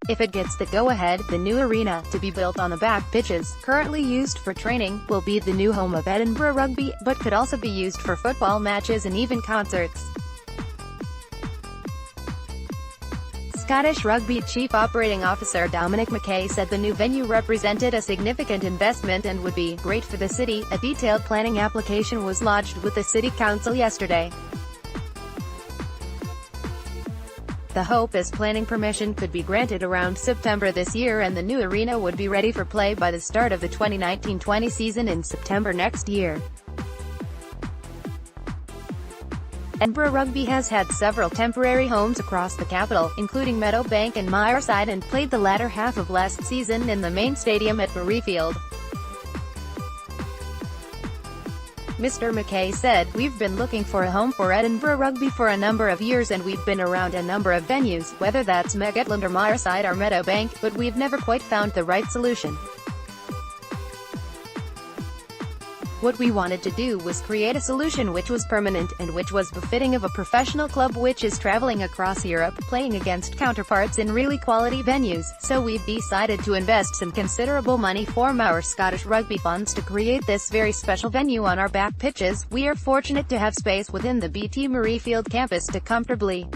If it gets the go-ahead, the new arena, to be built on the back pitches, currently used for training, will be the new home of Edinburgh Rugby, but could also be used for football matches and even concerts. Scottish Rugby Chief Operating Officer Dominic McKay said the new venue represented a significant investment and would be great for the city. A detailed planning application was lodged with the City Council yesterday. The hope is planning permission could be granted around September this year and the new arena would be ready for play by the start of the 2019-20 season in September next year. Edinburgh Rugby has had several temporary homes across the capital, including Meadowbank and Mireside, and played the latter half of last season in the main stadium at Murrayfield. Mr. McKay said, "We've been looking for a home for Edinburgh Rugby for a number of years and we've been around a number of venues, whether that's Megatland or Mireside or Meadowbank, but we've never quite found the right solution. What we wanted to do was create a solution which was permanent, and which was befitting of a professional club which is traveling across Europe, playing against counterparts in really quality venues, so we've decided to invest some considerable money from our Scottish Rugby funds to create this very special venue on our back pitches. We are fortunate to have space within the BT Murrayfield campus to comfortably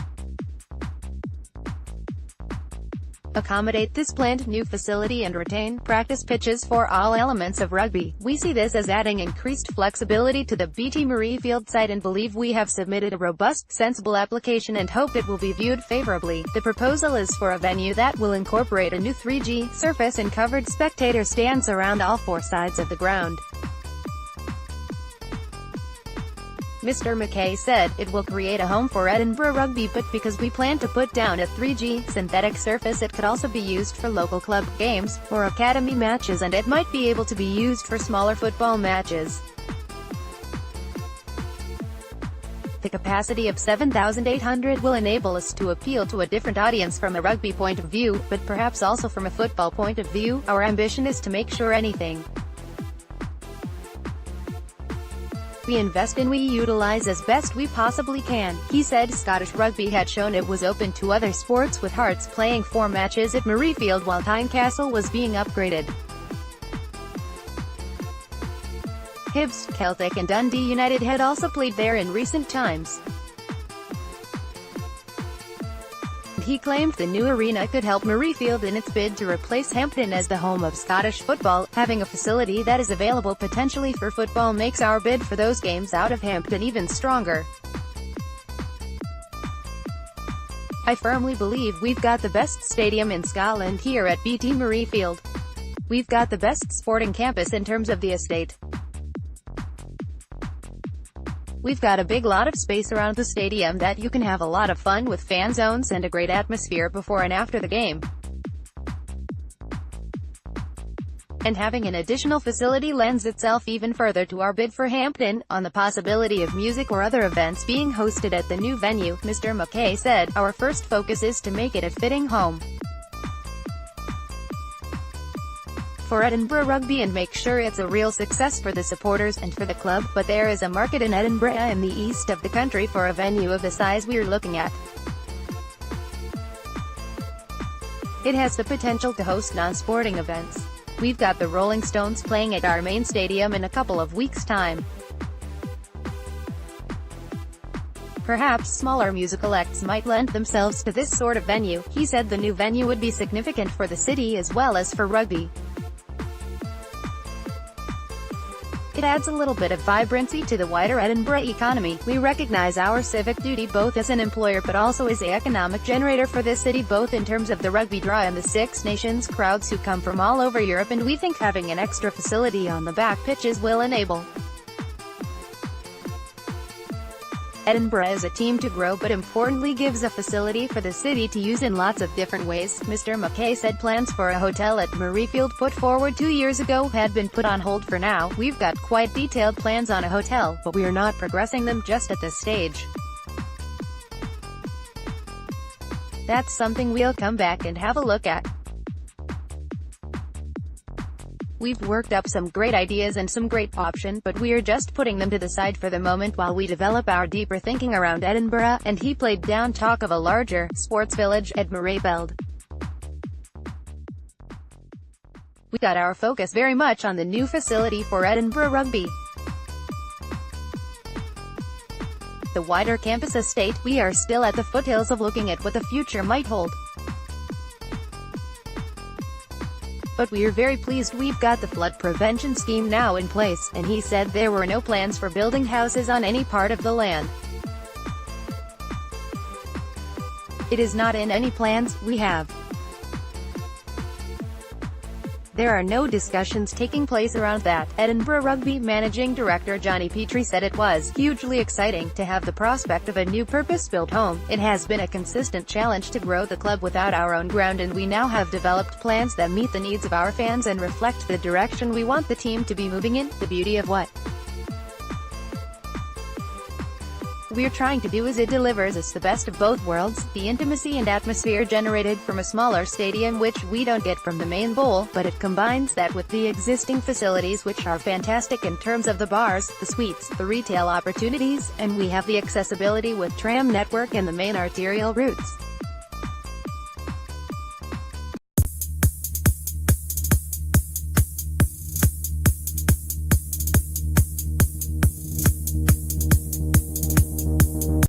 accommodate this planned new facility and retain practice pitches for all elements of rugby. We see this as adding increased flexibility to the BT Murrayfield site and believe we have submitted a robust, sensible application and hope it will be viewed favorably. The proposal is for a venue that will incorporate a new 3G surface and covered spectator stands around all four sides of the ground." Mr. McKay said, "It will create a home for Edinburgh Rugby, but because we plan to put down a 3G synthetic surface, it could also be used for local club games, or academy matches, and it might be able to be used for smaller football matches." The capacity of 7,800 will enable us to appeal to a different audience from a rugby point of view, but perhaps also from a football point of view. Our ambition is to make sure anything we invest in we utilize as best we possibly can. He said Scottish Rugby had shown it was open to other sports, with Hearts playing 4 matches at Murrayfield while Tynecastle was being upgraded. Hibs, Celtic and Dundee United had also played there in recent times. He claimed the new arena could help Murrayfield in its bid to replace Hampden as the home of Scottish football. Having a facility that is available potentially for football makes our bid for those games out of Hampden even stronger. I firmly believe we've got the best stadium in Scotland here at BT Murrayfield. We've got the best sporting campus in terms of the estate. We've got a big lot of space around the stadium that you can have a lot of fun with, fan zones and a great atmosphere before and after the game. And having an additional facility lends itself even further to our bid for Hampden. On the possibility of music or other events being hosted at the new venue, Mr. McKay said, "Our first focus is to make it a fitting home for Edinburgh Rugby and make sure it's a real success for the supporters and for the club, but there is a market in Edinburgh and the east of the country for a venue of the size we're looking at. It has the potential to host non-sporting events. We've got the Rolling Stones playing at our main stadium in a couple of weeks' time. Perhaps smaller musical acts might lend themselves to this sort of venue." He said the new venue would be significant for the city as well as for rugby. "It adds a little bit of vibrancy to the wider Edinburgh economy. We recognise our civic duty both as an employer but also as an economic generator for this city, both in terms of the rugby draw and the Six Nations crowds who come from all over Europe, and we think having an extra facility on the back pitches will enable Edinburgh as a team to grow, but importantly gives a facility for the city to use in lots of different ways." Mr. McKay said plans for a hotel at Murrayfield, put forward 2 years ago, had been put on hold for now. "We've got quite detailed plans on a hotel, but we are not progressing them just at this stage. That's something we'll come back and have a look at. We've worked up some great ideas and some great options, but we're just putting them to the side for the moment while we develop our deeper thinking around Edinburgh." And he played down talk of a larger sports village at Murrayfield. We got our focus very much on the new facility for Edinburgh Rugby. The wider campus estate, we are still at the foothills of looking at what the future might hold. But we're very pleased we've got the flood prevention scheme now in place, and he said there were no plans for building houses on any part of the land. It is not in any plans we have. There are no discussions taking place around that. Edinburgh Rugby Managing Director Johnny Petrie said it was hugely exciting to have the prospect of a new purpose-built home. It has been a consistent challenge to grow the club without our own ground, and we now have developed plans that meet the needs of our fans and reflect the direction we want the team to be moving in. The beauty of what we're trying to do is it delivers us the best of both worlds, the intimacy and atmosphere generated from a smaller stadium which we don't get from the main bowl, but it combines that with the existing facilities which are fantastic in terms of the bars, the suites, the retail opportunities, and we have the accessibility with tram network and the main arterial routes.